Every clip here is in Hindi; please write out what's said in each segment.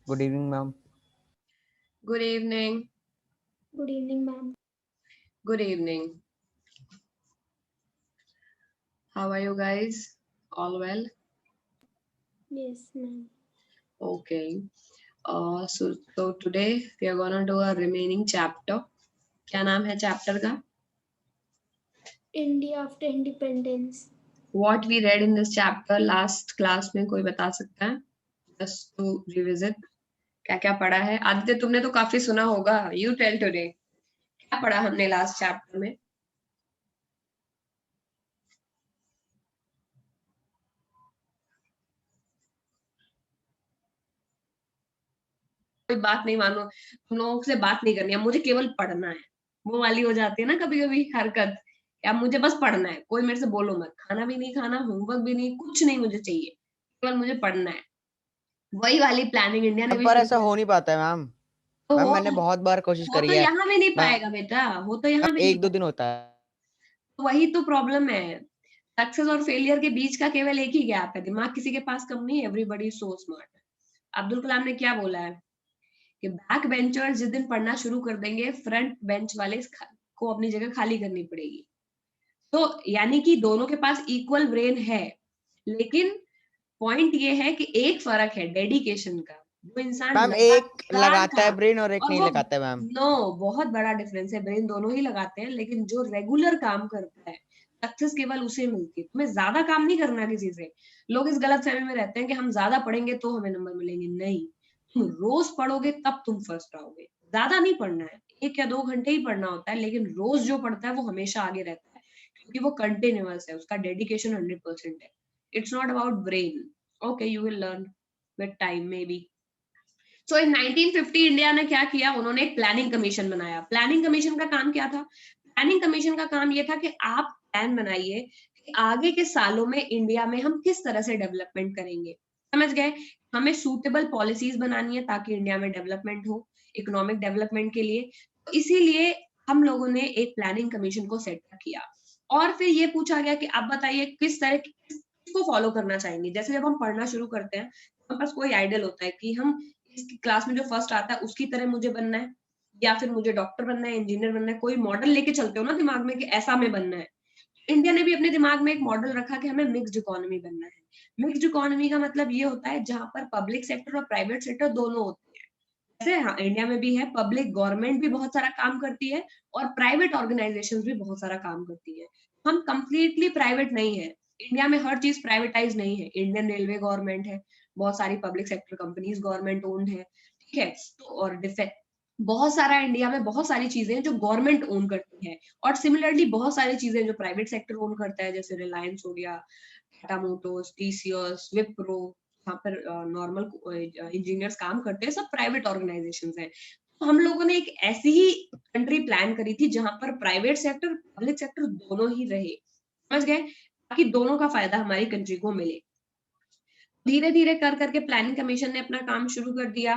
Good evening, ma'am. Good evening. Good evening, ma'am. Good evening. How are you guys? All well? Yes, ma'am. Okay. So today we are gonna do a remaining chapter. क्या नाम है chapter का? India after independence. What we read in this chapter last class में कोई बता सकता है? Just to revisit. क्या क्या पढ़ा है? आदित्य तुमने तो काफी सुना होगा. You tell today. क्या पढ़ा हमने last chapter में? कोई बात नहीं मानो, तुम लोगों से बात नहीं करनी है, मुझे केवल पढ़ना है। वो वाली हो जाती है ना कभी कभी हरकत, या मुझे बस पढ़ना है, कोई मेरे से बोलो मत, खाना भी नहीं खाना, होमवर्क भी नहीं, कुछ नहीं मुझे चाहिए, केवल मुझे पढ़ना है। वही वाली प्लानिंग इंडिया ने भी पर शुरू ऐसा हो नहीं पाता है मैम। तो मैम हो मैंने बहुत बार कोशिश हो करी तो है। यहाँ भी नहीं मैम पाएगा बेटा, हो तो यहाँ भी नहीं एक दो दिन होता है। तो वही तो प्रॉब्लम है। सक्सेस और फेलियर के बीच का केवल एक ही गैप है, दिमाग किसी के पास कम नहीं है, everybody so smart. Abdul Kalam ने क्या बोला है कि बैक बेंचर्स जिस दिन पढ़ना शुरू कर देंगे, फ्रंट बेंच वाले को अपनी जगह खाली करनी पड़ेगी। तो यानी कि दोनों के पास इक्वल ब्रेन है, लेकिन पॉइंट ये है कि एक फर्क है डेडिकेशन का। जो इंसान मैम एक लगातार लगाता है ब्रेन और एक नहीं वो लगाता है मैम। नो बहुत बड़ा डिफरेंस है, ब्रेन दोनों ही लगाते हैं, लेकिन जो रेगुलर काम करता है सक्सेस केवल उसे मिलती है। तुम्हें ज्यादा काम नहीं करना किसी से। लोग इस गलत फहमी में रहते हैं कि हम ज्यादा पढ़ेंगे तो हमें नंबर मिलेंगे, नहीं, तुम रोज पढ़ोगे तब तुम फर्स्ट आओगे। ज्यादा नहीं पढ़ना है, 1 या 2 घंटे ही पढ़ना होता है, लेकिन रोज जो पढ़ता है वो हमेशा आगे रहता है, क्योंकि वो कंटिन्यूअस है, उसका डेडिकेशन 100% है। It's not about brain. Okay, you will learn with time may be. So in 1950 India ने क्या किया, उन्होंने एक प्लानिंग कमीशन बनाया। प्लानिंग कमीशन का काम क्या था? प्लानिंग कमीशन का काम ये था कि आप प्लान बनाइए कि आगे के सालों में इंडिया में हम किस तरह से डेवलपमेंट करेंगे। समझ गए? हमें सूटेबल पॉलिसीज बनानी है ताकि इंडिया में डेवलपमेंट हो, इकोनॉमिक डेवलपमेंट के लिए। तो इसीलिए हम लोगों ने एक प्लानिंग कमीशन को सेटअप किया, और फिर ये पूछा गया कि आप बताइए किस तरह किसको फॉलो करना चाहेंगे। जैसे जब हम पढ़ना शुरू करते हैं, हमारे पास कोई आइडियल होता है कि हम इस क्लास में जो फर्स्ट आता है उसकी तरह मुझे बनना है, या फिर मुझे डॉक्टर बनना है, इंजीनियर बनना है। कोई मॉडल लेके चलते हो ना दिमाग में कि ऐसा हमें बनना है। इंडिया ने भी अपने दिमाग में एक मॉडल रखा कि हमें मिक्स्ड इकोनॉमी बनना है। मिक्स्ड इकोनॉमी का मतलब ये होता है जहां पर पब्लिक सेक्टर और प्राइवेट सेक्टर दोनों होते हैं। जैसे हाँ, इंडिया में भी है, पब्लिक गवर्नमेंट भी बहुत सारा काम करती है और प्राइवेट ऑर्गेनाइजेशंस भी बहुत सारा काम करती है। हम कंप्लीटली प्राइवेट नहीं है, इंडिया में हर चीज प्राइवेटाइज नहीं है। इंडियन रेलवे गवर्नमेंट है, बहुत सारी public sector companies government owned है, ठीक है। तो और डिफेंस, बहुत सारा इंडिया में बहुत सारी चीजें जो गवर्नमेंट ओन करती है, और सिमिलरली बहुत सारी चीजें जो प्राइवेट सेक्टर ओन करता है, जैसे रिलायंस हो गया, टाटा मोटर्स, टीसीएस, विप्रो, वहां पर नॉर्मल इंजीनियर्स काम करते हैं, सब प्राइवेट ऑर्गेनाइजेशंस हैं। तो हम लोगों ने एक ऐसी ही कंट्री प्लान करी थी जहां पर प्राइवेट सेक्टर पब्लिक सेक्टर दोनों ही रहे, समझ गए, ताकि दोनों का फायदा हमारी कंट्री को मिले। धीरे धीरे कर करके प्लानिंग कमीशन ने अपना काम शुरू कर दिया।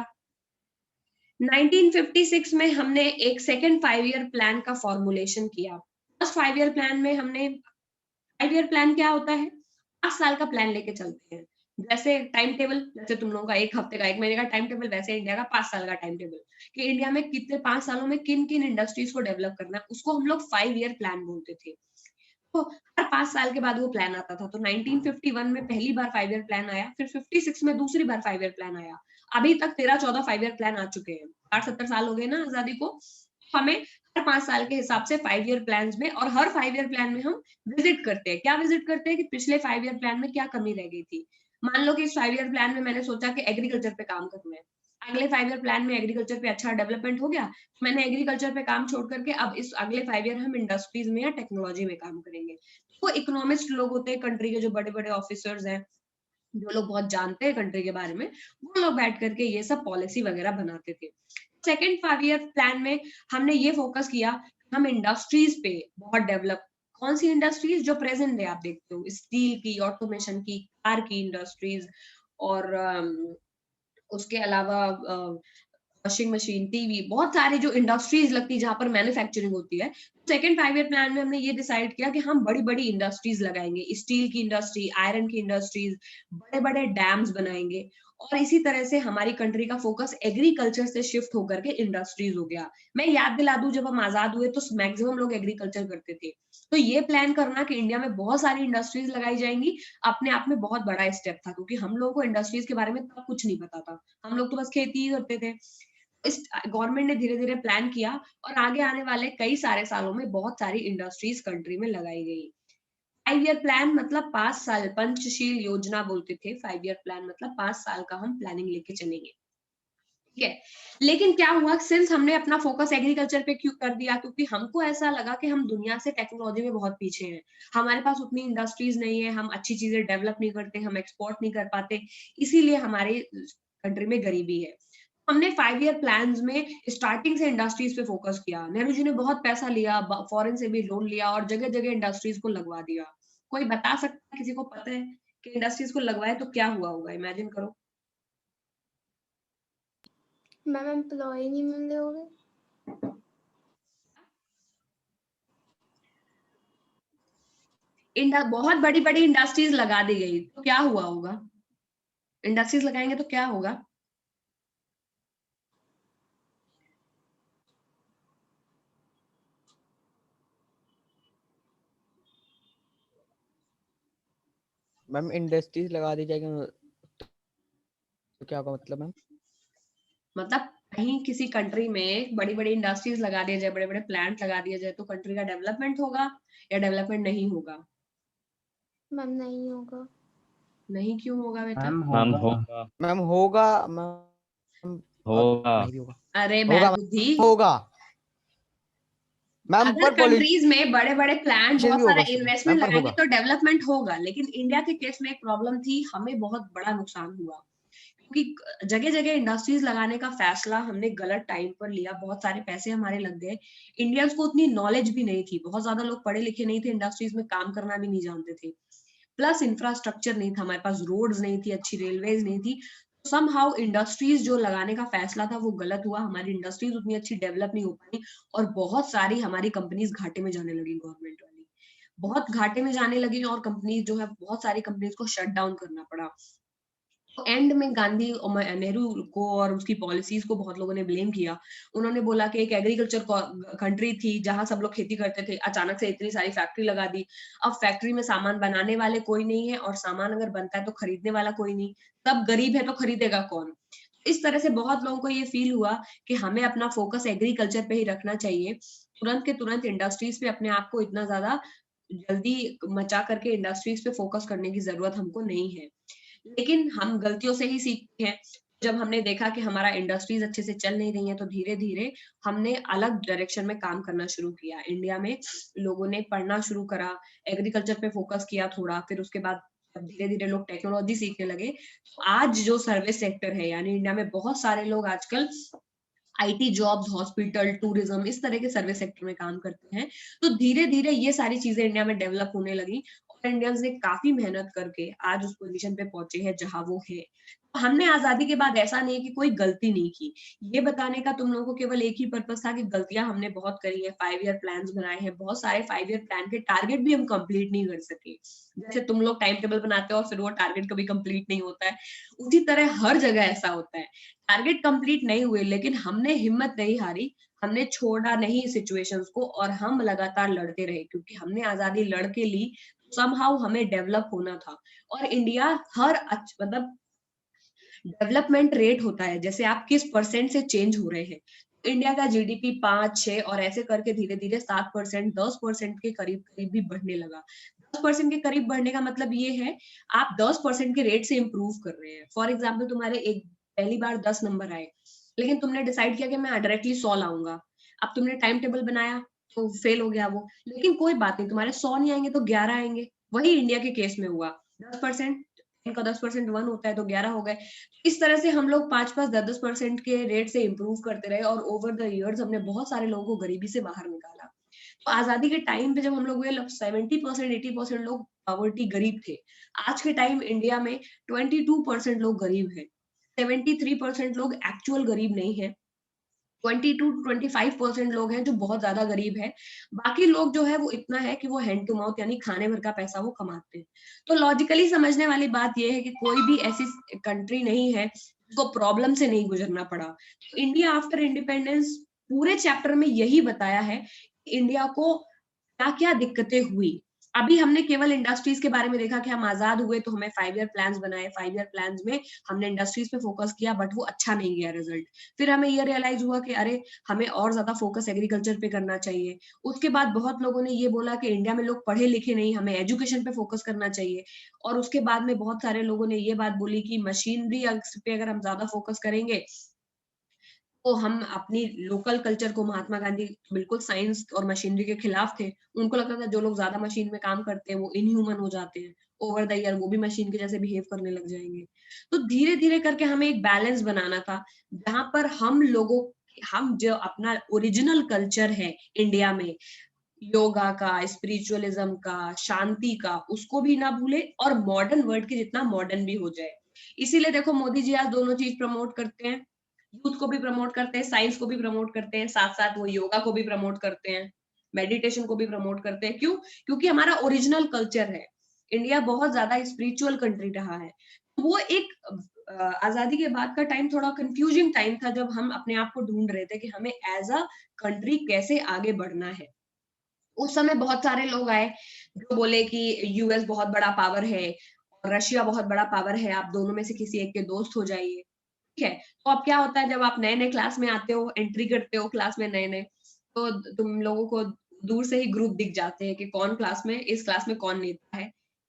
1956 में हमने एक सेकेंड 5 ईयर प्लान का फॉर्मुलेशन किया। फर्स्ट 5 ईयर प्लान में हमने, 5 ईयर प्लान क्या होता है, 5 साल का प्लान लेके चलते हैं। जैसे टाइम टेबल, जैसे तुम लोगों का 1 हफ्ते का 1 महीने का टाइम टेबल, वैसे इंडिया का 5 साल का टाइम टेबल, कि इंडिया में कितने 5 सालों में किन किन इंडस्ट्रीज को डेवलप करना है, उसको हम लोग 5 ईयर प्लान बोलते थे। तो हर 5 साल के बाद वो प्लान आता था। तो 1951 में पहली बार 5 ईयर प्लान आया, फिर 56 में दूसरी बार 5 ईयर प्लान आया। अभी तक 13-14 5 ईयर प्लान आ चुके हैं। 60-70 साल हो गए ना आजादी को। हमें हर 5 साल के हिसाब से 5 ईयर प्लान में, और हर 5 ईयर प्लान में हम विजिट करते हैं। क्या विजिट करते हैं कि पिछले 5 ईयर प्लान में क्या कमी रह गई थी। मान लो कि इस 5 ईयर प्लान में मैंने सोचा कि एग्रीकल्चर पे काम करना है, अगले 5 ईयर प्लान में एग्रीकल्चर पे अच्छा डेवलपमेंट हो गया, मैंने एग्रीकल्चर पे काम छोड़ करके अब इस अगले 5 ईयर हम इंडस्ट्रीज में या टेक्नोलॉजी में काम करेंगे। वो इकोनॉमिस्ट लोग होते हैं कंट्री के, जो बड़े बड़े ऑफिसर्स हैं, जो लोग बहुत जानते हैं कंट्री के बारे में, वो लोग बैठ करके ये सब पॉलिसी वगैरह बनाते थे। सेकेंड 5 ईयर प्लान में हमने ये फोकस किया, हम इंडस्ट्रीज पे बहुत डेवलप, कौन सी इंडस्ट्रीज जो प्रेजेंट है, आप देखते हो स्टील की, ऑटोमेशन की, कार की इंडस्ट्रीज, और उसके अलावा वॉशिंग मशीन, टीवी, बहुत सारी जो इंडस्ट्रीज लगती है जहां पर मैन्युफैक्चरिंग होती है। सेकेंड 5 ईयर प्लान में हमने ये डिसाइड किया कि हम बड़ी बड़ी इंडस्ट्रीज लगाएंगे, स्टील की इंडस्ट्री, आयरन की इंडस्ट्रीज, बड़े बड़े डैम्स बनाएंगे, और इसी तरह से हमारी कंट्री का फोकस एग्रीकल्चर से शिफ्ट होकर के इंडस्ट्रीज हो गया। मैं याद दिला दूं, जब हम आजाद हुए तो मैक्सिमम लोग एग्रीकल्चर करते थे। तो ये प्लान करना कि इंडिया में बहुत सारी इंडस्ट्रीज लगाई जाएंगी, अपने आप में बहुत बड़ा स्टेप था, क्योंकि हम लोगों को इंडस्ट्रीज के बारे में तब कुछ नहीं पता था। हम लोग तो बस खेती ही करते थे। इस गवर्नमेंट ने धीरे धीरे प्लान किया और आगे आने वाले कई सारे सालों में बहुत सारी इंडस्ट्रीज कंट्री में लगाई गई। 5 ईयर प्लान मतलब 5 साल, पंचशील योजना बोलते थे। 5 ईयर प्लान मतलब 5 साल का हम प्लानिंग लेके चलेंगे, ठीक है। लेकिन क्या हुआ, सिंस हमने अपना फोकस एग्रीकल्चर पे क्यों कर दिया, क्योंकि हमको ऐसा लगा कि हम दुनिया से टेक्नोलॉजी में बहुत पीछे हैं, हमारे पास उतनी इंडस्ट्रीज नहीं है, हम अच्छी चीजें डेवलप नहीं करते, हम एक्सपोर्ट नहीं कर पाते, इसीलिए हमारे कंट्री में गरीबी है। हमने 5 ईयर प्लान में स्टार्टिंग से इंडस्ट्रीज पे फोकस किया। नेहरू जी ने बहुत पैसा लिया, फॉरेन से भी लोन लिया और जगह जगह इंडस्ट्रीज को लगवा दिया। कोई बता सकता है, किसी को पता है कि इंडस्ट्रीज को लगवाए तो क्या हुआ होगा? इमेजिन करो। मैम एम्प्लॉय नहीं मिल रहे होंगे। बहुत बड़ी बड़ी इंडस्ट्रीज लगा दी गई तो क्या हुआ होगा? इंडस्ट्रीज लगाएंगे तो क्या होगा? मैम इंडस्ट्रीज लगा दी जाएगी तो क्या होगा मतलब मैम? मतलब कहीं किसी कंट्री में बड़ी बड़ी इंडस्ट्रीज लगा दिया जाए, बड़े बड़े प्लांट लगा दिया जाए, तो कंट्री का डेवलपमेंट होगा या डेवलपमेंट नहीं होगा? मैम नहीं होगा। नहीं क्यों होगा बेटा? मैम होगा। मैम होगा मैम, और होगा। नहीं भी होगा। अरे होगा बैकुंठी, होगा मैम, अगर पर कंट्रीज में बड़े बड़े प्लान, पॉल्यूशन बहुत भी सारा होगा उसमें इन्वेस्टमेंट मैम, पर लगाएंगे होगा। तो डेवलपमेंट होगा। लेकिन इंडिया के केस में एक प्रॉब्लम थी, हमें बहुत बड़ा नुकसान हुआ, क्योंकि जगह जगह इंडस्ट्रीज लगाने का फैसला हमने गलत टाइम पर लिया, बहुत सारे पैसे हमारे लग गए। इंडियंस को उतनी नॉलेज भी नहीं थी, बहुत ज्यादा लोग पढ़े लिखे नहीं थे, इंडस्ट्रीज में काम करना भी नहीं जानते थे। प्लस इंफ्रास्ट्रक्चर नहीं था, हमारे पास रोड्स नहीं थी, अच्छी रेलवेज नहीं थी। समहाउ इंडस्ट्रीज जो लगाने का फैसला था वो गलत हुआ, हमारी इंडस्ट्रीज उतनी अच्छी डेवलप नहीं हो पाई और बहुत सारी हमारी कंपनीज घाटे में जाने लगी, गवर्नमेंट वाली बहुत घाटे में जाने लगी और कंपनीज जो है, बहुत सारी कंपनीज को शट डाउन करना पड़ा। तो एंड में गांधी और नेहरू को और उसकी पॉलिसीज को बहुत लोगों ने ब्लेम किया। उन्होंने बोला कि एक एग्रीकल्चर कंट्री थी जहां सब लोग खेती करते थे, अचानक से इतनी सारी फैक्ट्री लगा दी। अब फैक्ट्री में सामान बनाने वाले कोई नहीं है और सामान अगर बनता है तो खरीदने वाला कोई नहीं, सब गरीब है तो खरीदेगा कौन? इस तरह से बहुत लोगों को ये फील हुआ कि हमें अपना फोकस एग्रीकल्चर पे ही रखना चाहिए। तुरंत के तुरंत इंडस्ट्रीज पे अपने आप को इतना ज्यादा जल्दी मचा करके इंडस्ट्रीज पे फोकस करने की जरूरत हमको नहीं है। लेकिन हम गलतियों से ही सीखते हैं। जब हमने देखा कि हमारा इंडस्ट्रीज अच्छे से चल नहीं रही है तो धीरे धीरे हमने अलग डायरेक्शन में काम करना शुरू किया। इंडिया में लोगों ने पढ़ना शुरू करा, एग्रीकल्चर पे फोकस किया थोड़ा, फिर उसके बाद धीरे धीरे लोग टेक्नोलॉजी सीखने लगे। तो आज जो सर्विस सेक्टर है, यानी इंडिया में बहुत सारे लोग आजकल आईटी जॉब्स, हॉस्पिटल, टूरिज्म, इस तरह के सर्विस सेक्टर में काम करते हैं। तो धीरे धीरे ये सारी चीजें इंडिया में डेवलप होने लगी और इंडियंस ने काफी मेहनत करके आज उस पोजीशन पे पहुंचे हैं जहां वो है। तो हमने आजादी के बाद ऐसा नहीं है कि कोई गलती नहीं की। ये बताने का तुम लोगों को केवल एक ही पर्पस था कि गलतियां हमने बहुत करी है, 5 ईयर प्लान बनाए हैं, बहुत सारे 5 ईयर प्लान के टारगेट भी हम कंप्लीट नहीं कर सके। जैसे तुम लोग टाइम टेबल बनाते हो और फिर वो टारगेट कभी कंप्लीट नहीं होता है, उसी तरह हर जगह ऐसा होता है। टारगेट कंप्लीट नहीं हुए लेकिन हमने हिम्मत नहीं हारी, हमने छोड़ा नहीं सिचुएशंस को और हम लगातार लड़ते रहे, क्योंकि हमने आजादी लड़ के ली। समहाउ हमें डेवलप होना था और इंडिया मतलब डेवलपमेंट रेट होता है जैसे आप किस परसेंट से चेंज हो रहे हैं। इंडिया का जीडीपी 5, 6 और ऐसे करके धीरे धीरे 7%, 10% के करीब करीब भी बढ़ने लगा। 10% के करीब बढ़ने का मतलब ये है, आप 10% के रेट से इम्प्रूव कर रहे हैं। फॉर एग्जाम्पल, तुम्हारे एक पहली बार 10 नंबर आए, लेकिन तुमने डिसाइड किया कि मैं डायरेक्टली 100 लाऊंगा। अब तुमने टाइम टेबल बनाया तो फेल हो गया वो, लेकिन कोई बात नहीं, तुम्हारे 100 नहीं आएंगे तो 11 आएंगे। वही इंडिया के केस में हुआ, 10%, इनका 10% 1 होता है तो 11 हो गए। इस तरह से हम लोग 5-5, 10-10% के रेट से इम्प्रूव करते रहे और ओवर द इयर्स हमने बहुत सारे लोगों को गरीबी से बाहर निकाला। तो आजादी के टाइम पे जब हम लोग हुए, 70%, 80% लोग पॉवर्टी गरीब थे। आज के टाइम इंडिया में 22% लोग गरीब हैं, 73% लोग एक्चुअल गरीब नहीं है। 22 to 25% लोग हैं जो बहुत ज्यादा गरीब है। बाकी लोग जो है वो इतना है कि वो हैंड टू माउथ यानी खाने भर का पैसा वो कमाते हैं। तो लॉजिकली समझने वाली बात ये है कि कोई भी ऐसी कंट्री नहीं है जिसको प्रॉब्लम से नहीं गुजरना पड़ा। तो इंडिया आफ्टर इंडिपेंडेंस पूरे चैप्टर में यही बताया है इंडिया को क्या क्या दिक्कतें हुई। अभी हमने केवल इंडस्ट्रीज के बारे में देखा कि हम आजाद हुए तो हमें 5 ईयर प्लान्स बनाए, 5 ईयर प्लान्स में हमने इंडस्ट्रीज पे फोकस किया बट वो अच्छा नहीं गया रिजल्ट। फिर हमें ये रियलाइज हुआ कि अरे हमें और ज्यादा फोकस एग्रीकल्चर पे करना चाहिए। उसके बाद बहुत लोगों ने ये बोला कि इंडिया में लोग पढ़े लिखे नहीं, हमें एजुकेशन पे फोकस करना चाहिए। और उसके बाद में बहुत सारे लोगों ने ये बात बोली कि मशीनरी पे अगर हम ज्यादा फोकस करेंगे तो हम अपनी लोकल कल्चर को, महात्मा गांधी बिल्कुल साइंस और मशीनरी के खिलाफ थे। उनको लगता था जो लोग ज्यादा मशीन में काम करते हैं वो इनह्यूमन हो जाते हैं, ओवर द ईयर वो भी मशीन के जैसे बिहेव करने लग जाएंगे। तो धीरे धीरे करके हमें एक बैलेंस बनाना था जहां पर हम जो अपना ओरिजिनल कल्चर है इंडिया में, योगा का, स्पिरिचुअलिज्म का, शांति का, उसको भी ना भूले और मॉडर्न वर्ल्ड के जितना मॉडर्न भी हो जाए। इसीलिए देखो मोदी जी आज दोनों चीज प्रमोट करते हैं, यूथ को भी प्रमोट करते हैं, साइंस को भी प्रमोट करते हैं, साथ साथ वो योगा को भी प्रमोट करते हैं, मेडिटेशन को भी प्रमोट करते हैं। क्यों? क्योंकि हमारा ओरिजिनल कल्चर है। इंडिया बहुत ज्यादा स्पिरिचुअल कंट्री रहा है। वो एक आजादी के बाद का टाइम थोड़ा कंफ्यूजिंग टाइम था जब हम अपने आप को ढूंढ रहे थे कि हमें एज अ कंट्री कैसे आगे बढ़ना है। उस समय बहुत सारे लोग आए जो बोले कि यूएस बहुत बड़ा पावर है और रशिया बहुत बड़ा पावर है, आप दोनों में से किसी एक के दोस्त हो जाइए। ठीक है, तो अब क्या होता है जब आप नए नए क्लास में आते हो, एंट्री करते हो क्लास में नए नए, तो तुम लोगों को दूर से ही ग्रुप दिख जाते हैं कि कौन क्लास में, इस क्लास में कौन नेता है,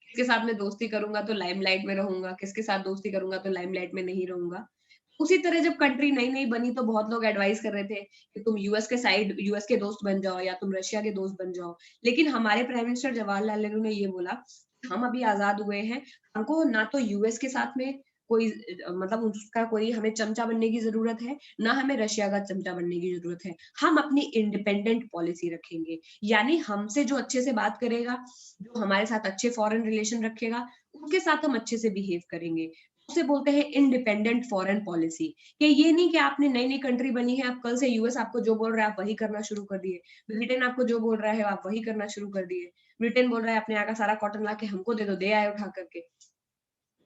किसके साथ में दोस्ती करूंगा तो लाइमलाइट में रहूंगा, किसके साथ दोस्ती करूंगा तो लाइमलाइट में नहीं रहूंगा। उसी तरह जब कंट्री नई नई बनी तो बहुत लोग एडवाइस कर रहे थे कि तुम यूएस के दोस्त बन जाओ या तुम रशिया के दोस्त बन जाओ। लेकिन हमारे प्राइम मिनिस्टर जवाहरलाल नेहरू ने ये बोला, हम अभी आजाद हुए हैं, हमको ना तो यूएस के साथ में कोई मतलब उसका कोई हमें चमचा बनने की जरूरत है, ना हमें रशिया का चमचा बनने की जरूरत है। हम अपनी इंडिपेंडेंट पॉलिसी रखेंगे, यानी हमसे जो अच्छे से बात करेगा, जो हमारे साथ अच्छे फॉरेन रिलेशन रखेगा, उसके साथ हम अच्छे से बिहेव करेंगे। उसे बोलते हैं इंडिपेंडेंट फॉरेन पॉलिसी। कि ये नहीं कि आपने नई नई कंट्री बनी है, आप कल से यूएस आपको जो बोल रहा है आप वही करना शुरू कर दिए, ब्रिटेन आपको जो बोल रहा है आप वही करना शुरू कर दिए, ब्रिटेन बोल रहा है अपने यहाँ का सारा कॉटन ला के हमको दे दो, दे आए उठा करके।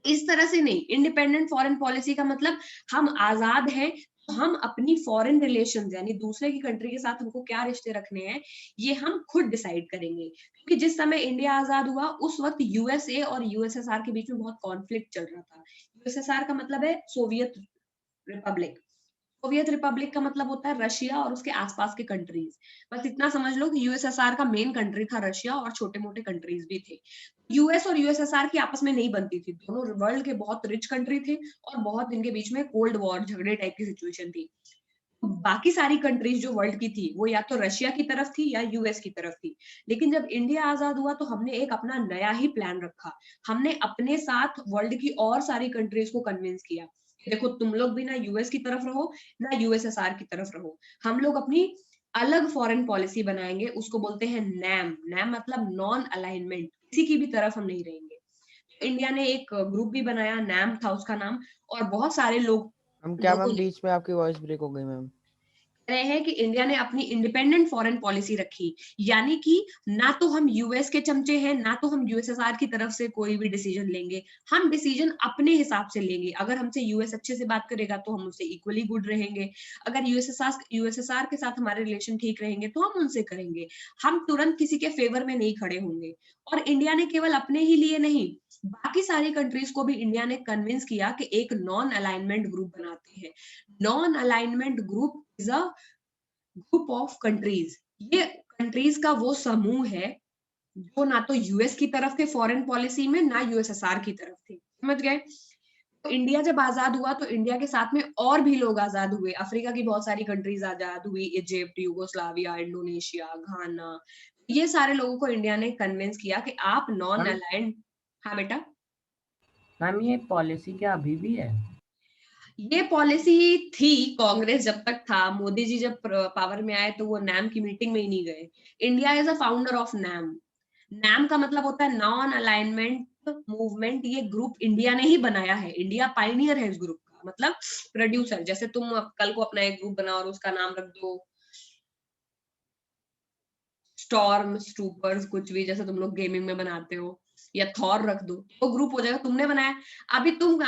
इस तरह से नहीं, इंडिपेंडेंट फॉरेन पॉलिसी का मतलब हम आजाद हैं तो हम अपनी फॉरेन रिलेशंस यानी दूसरे की कंट्री के साथ हमको क्या रिश्ते रखने हैं ये हम खुद डिसाइड करेंगे। क्योंकि जिस समय इंडिया आजाद हुआ उस वक्त यूएसए और यूएसएसआर के बीच में बहुत कॉन्फ्लिक्ट चल रहा था। यूएसएसआर का मतलब है सोवियत रिपब्लिक, सोवियत रिपब्लिक का मतलब होता है रशिया और उसके आसपास के कंट्रीज। बस इतना समझ लो कि यूएसएसआर का मेन कंट्री था रशिया और छोटे मोटे कंट्रीज भी थे। यूएस और यूएसएसआर की आपस में नहीं बनती थी, दोनों वर्ल्ड के बहुत रिच कंट्री थे और बहुत इनके बीच में कोल्ड वॉर झगड़े टाइप की सिचुएशन थी। बाकी सारी कंट्रीज जो वर्ल्ड की थी वो या तो रशिया की तरफ थी या यूएस की तरफ थी। लेकिन जब इंडिया आजाद हुआ तो हमने एक अपना नया ही प्लान रखा। हमने अपने साथ वर्ल्ड की और सारी कंट्रीज को कन्विंस किया, देखो तुम लोग भी ना यूएस की तरफ रहो ना यूएसएसआर की तरफ रहो, हम लोग अपनी अलग फॉरेन पॉलिसी बनाएंगे, उसको बोलते हैं नैम। नैम मतलब नॉन अलाइनमेंट, किसी की भी तरफ हम नहीं रहेंगे। इंडिया ने एक ग्रुप भी बनाया, नैम था उसका नाम, और बहुत सारे मैम लोगों ने बीच में आपकी वॉइस ब्रेक हो गई मैम। रहे हैं कि इंडिया ने अपनी इंडिपेंडेंट फॉरेन पॉलिसी रखी, यानी कि ना तो हम यूएस के चमचे हैं ना तो हम यूएसएसआर की तरफ से कोई भी डिसीजन लेंगे, हम डिसीजन अपने हिसाब से लेंगे। अगर हमसे यूएस अच्छे से बात करेगा तो हम उससे इक्वली गुड रहेंगे, अगर यूएसएसआर के साथ हमारे रिलेशन ठीक रहेंगे तो हम उनसे करेंगे। हम तुरंत किसी के फेवर में नहीं खड़े होंगे। और इंडिया ने केवल अपने ही लिए नहीं, बाकी सारी कंट्रीज को भी इंडिया ने कन्विंस किया कि एक नॉन अलाइनमेंट ग्रुप बनाते हैं। Non alignment group is a group of countries. ये कंट्रीज का वो समूह है जो ना तो यूएस की तरफ थे फॉरेन पॉलिसी में ना यूएसएसआर की तरफ थे, समझ गए। तो इंडिया जब आजाद हुआ तो इंडिया के साथ में और भी लोग आजाद हुए, अफ्रीका की बहुत सारी कंट्रीज आजाद हुई, इजिप्ट, यूगोस्लाविया, इंडोनेशिया, घाना। ये सारे लोगों को इंडिया ने कन्विंस किया कि आप नॉन मैम अलाइंड। हाँ बेटा, मैम ये पॉलिसी क्या अभी भी है? ये पॉलिसी थी कांग्रेस जब तक था, मोदी जी जब पावर में आए तो वो नैम की मीटिंग में ही नहीं गए। India is a founder of NAM. NAM का मतलब होता है नॉन अलाइनमेंट मूवमेंट। ये ग्रुप इंडिया ने ही बनाया है, इंडिया पायनियर है इस ग्रुप का। मतलब प्रोड्यूसर। जैसे तुम कल को अपना एक ग्रुप बनाओ और उसका नाम रख दो स्टॉर्म स्टूपर्स, कुछ भी, जैसे तुम लोग गेमिंग में बनाते हो, या थॉर रख दो, तो ग्रुप हो जाएगा, तुमने बनाया। अभी तुम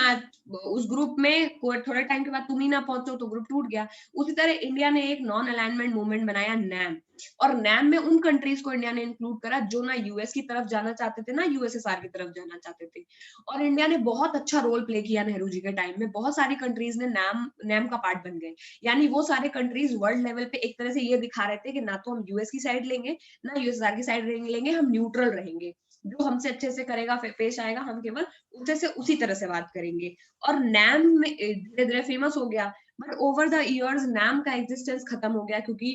उस ग्रुप में थोड़े टाइम के बाद तुम ही ना पहुंचो तो ग्रुप टूट गया। उसी तरह इंडिया ने एक नॉन अलाइनमेंट मूवमेंट बनाया नैम, और नैम में उन कंट्रीज को इंडिया ने इंक्लूड करा जो ना यूएस की तरफ जाना चाहते थे ना यूएसएसआर की तरफ जाना चाहते थे। और इंडिया ने बहुत अच्छा रोल प्ले किया नेहरू जी के टाइम में, बहुत सारी कंट्रीज ने नैम का पार्ट बन गए। यानी वो सारे कंट्रीज वर्ल्ड लेवल पे एक तरह से ये दिखा रहे थे कि ना तो हम यूएस की साइड लेंगे ना यूएसआर की साइड लेंगे, हम न्यूट्रल रहेंगे, जो हमसे अच्छे से करेगा पेश आएगा, हम केवल उससे से उसी तरह से बात करेंगे। और नैम में धीरे धीरे फेमस हो गया, but over the years NAM का एग्जिस्टेंस खत्म हो गया, क्योंकि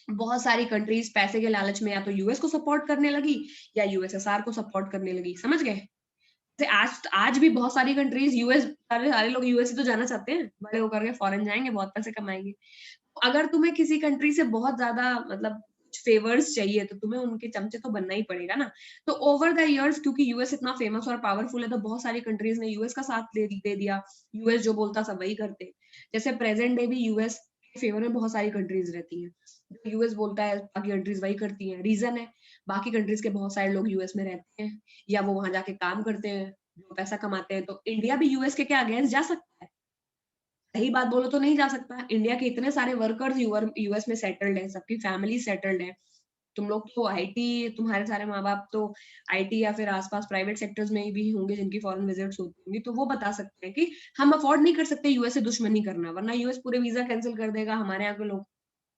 बहुत सारी कंट्रीज पैसे के लालच में या तो यूएस को सपोर्ट करने लगी या यूएसएसआर को सपोर्ट करने लगी, समझ गए। आज भी बहुत सारी कंट्रीज यूएस, सारे लोग यूएस ही तो जाना चाहते हैं, बड़े होकर के फॉरेन जाएंगे, बहुत पैसे कमाएंगे। अगर तुम्हें किसी कंट्री से बहुत ज्यादा मतलब फेवर्स चाहिए तो तुम्हें उनके चमचे तो बनना ही पड़ेगा ना। तो ओवर द इयर्स क्योंकि यूएस इतना फेमस और पावरफुल है, तो बहुत सारी कंट्रीज ने यूएस का साथ दे दिया। यूएस जो बोलता सब वही करते। जैसे प्रेजेंट डे भी यूएस के फेवर में बहुत सारी कंट्रीज रहती हैं, जो यूएस बोलता है बाकी कंट्रीज वही करती हैं। रीजन है, बाकी कंट्रीज के बहुत सारे लोग यूएस में रहते हैं या वो वहां जाके काम करते हैं, जो पैसा कमाते हैं। तो इंडिया भी यूएस के क्या अगेंस्ट जा सकता है? सही बात बोलो तो नहीं जा सकता। इंडिया के इतने सारे वर्कर्स यूएस में सेटल्ड है, सबकी फैमिली सेटल्ड है। तुम लोग तो आईटी, तुम्हारे सारे माँ बाप तो आईटी या फिर आसपास प्राइवेट सेक्टर्स में भी होंगे जिनकी फॉरेन विजिट्स होती होंगी, तो वो बता सकते हैं कि हम अफोर्ड नहीं कर सकते यूएस से दुश्मनी करना, वरना यूएस पूरे वीजा कैंसिल कर देगा, हमारे यहाँ के लोग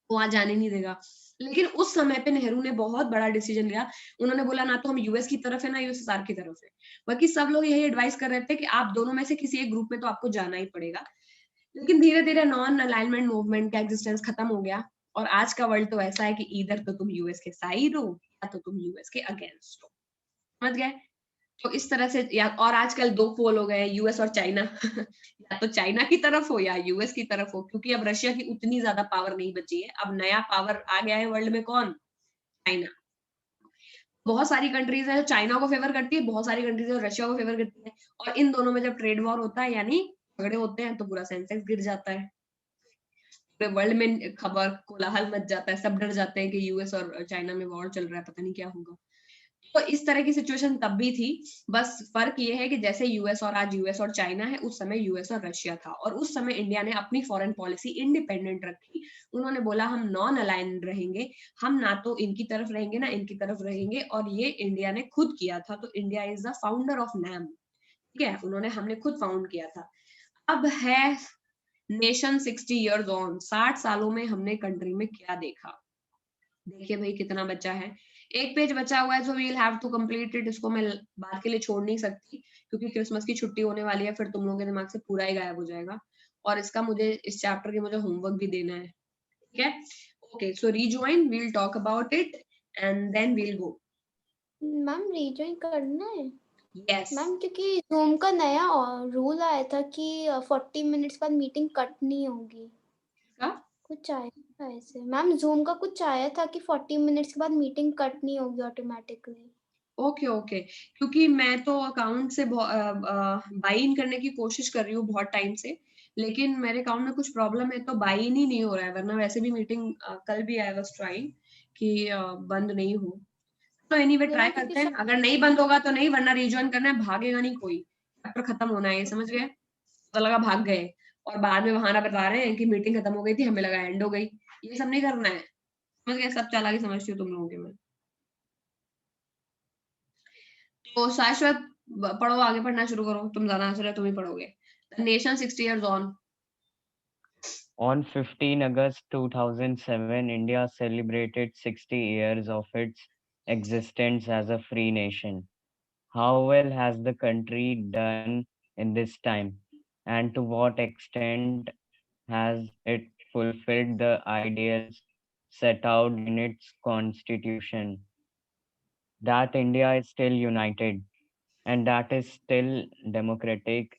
वहां जाने नहीं देगा। लेकिन उस समय पे नेहरू ने बहुत बड़ा डिसीजन लिया। उन्होंने बोला ना तो हम यूएस की तरफ है ना यूएसएसआर की तरफ है। बाकी सब लोग यही एडवाइस कर रहे थे कि आप दोनों में से किसी एक ग्रुप में तो आपको जाना ही पड़ेगा। लेकिन धीरे धीरे नॉन अलाइनमेंट मूवमेंट का एग्जिस्टेंस खत्म हो गया, और आज का वर्ल्ड तो ऐसा है कि इधर तो तुम यूएस के साइड हो या तो तुम यूएस के अगेंस्ट हो, समझ गए। तो इस तरह से या और आजकल दो पोल हो गए, यूएस और चाइना या तो चाइना की तरफ हो या यूएस की तरफ हो, क्योंकि अब रशिया की उतनी ज्यादा पावर नहीं बची है। अब नया पावर आ गया है वर्ल्ड में, कौन? चाइना। बहुत सारी कंट्रीज है जो चाइना को फेवर करती है, बहुत सारी कंट्रीज है जो रशिया को फेवर करती है, और इन दोनों में जब ट्रेड वॉर होता है यानी झगड़े होते हैं, तो पूरा सेंसेक्स गिर जाता है, पूरे वर्ल्ड में खबर कोलाहल मच जाता है, सब डर जाते हैं कि यूएस और चाइना में वॉर चल रहा है, पता नहीं क्या होगा। तो इस तरह की सिचुएशन तब भी थी। बस फर्क ये है कि जैसे यूएस और आज यूएस और चाइना है, उस समय यूएस और रशिया था, और उस समय इंडिया ने अपनी फॉरेन पॉलिसी इंडिपेंडेंट रखी। उन्होंने बोला हम नॉन अलाइन रहेंगे, हम ना तो इनकी तरफ रहेंगे ना इनकी तरफ रहेंगे, और ये इंडिया ने खुद किया था। तो India is the founder of NAM, ठीक है, हमने खुद फाउंड किया था। अब है नेशन 60 इयर्स ऑन, 60 सालों में हमने कंट्री में क्या देखा। देखिए भाई कितना बचा है, एक पेज बचा हुआ है, so we'll have to complete it. इसको मैं बात के लिए छोड़ नहीं सकती, क्योंकि क्रिसमस की छुट्टी होने वाली है, फिर तुम लोगों के दिमाग से पूरा ही गायब हो जाएगा, और इसका मुझे इस चैप्टर के मुझे होमवर्क भी देना है, ठीक है। Okay, so rejoin, we'll talk about it and then we'll go. Ma'am rejoin करना है? यस मैम क्योंकि जूम का नया रूल आया था कि 40 मिनट्स बाद मीटिंग कट नहीं होगी, कुछ आया था ऐसे। मैम जूम का कुछ आया था कि 40 मिनट्स के बाद मीटिंग कट नहीं होगी ऑटोमेटिकली। ओके ओके, क्योंकि मैं तो अकाउंट से बाई इन करने की कोशिश कर रही हूँ बहुत टाइम से, लेकिन मेरे अकाउंट में कुछ प्रॉब्लम है तो बाई इन ही नहीं हो रहा है, वरना वैसे भी मीटिंग कल भी आई वाज ट्राइंग कि बंद नहीं हो। तो एनीवे ट्राई क्योंकि करते हैं, अगर नहीं बंद होगा तो नहीं, वरना रिज्वाइन करना है, भागेगा नहीं कोई, चैप्टर खत्म होना है, ये समझ गए। तो लगा भाग गए और बाद में बहाना बता रहे हैं कि मीटिंग खत्म हो गई थी, हमें लगा एंड हो गई, ये सब नहीं करना है, समझ गए। सब चालाकी समझती हूँ तुम लोगों के मैं। तो शाश्वत पढ़ो, आगे पढ़ना शुरू करो, तुम ज्यादा आंसर है, तुम ही पढ़ोगे। Nation 60 years on. On 15 August 2007, India celebrated 60 years of its existence as a free nation. How well has the country done in this time? And to what extent has it fulfilled the ideals set out in its constitution? That India is still united and that is still democratic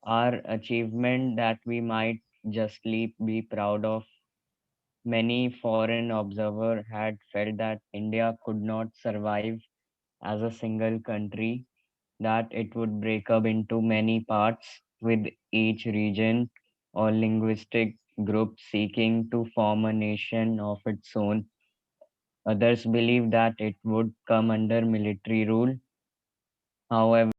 are achievement that we might justly be proud of. Many foreign observers had felt that India could not survive as a single country, that it would break up into many parts with each region or linguistic group seeking to form a nation of its own. Others believe that it would come under military rule. However,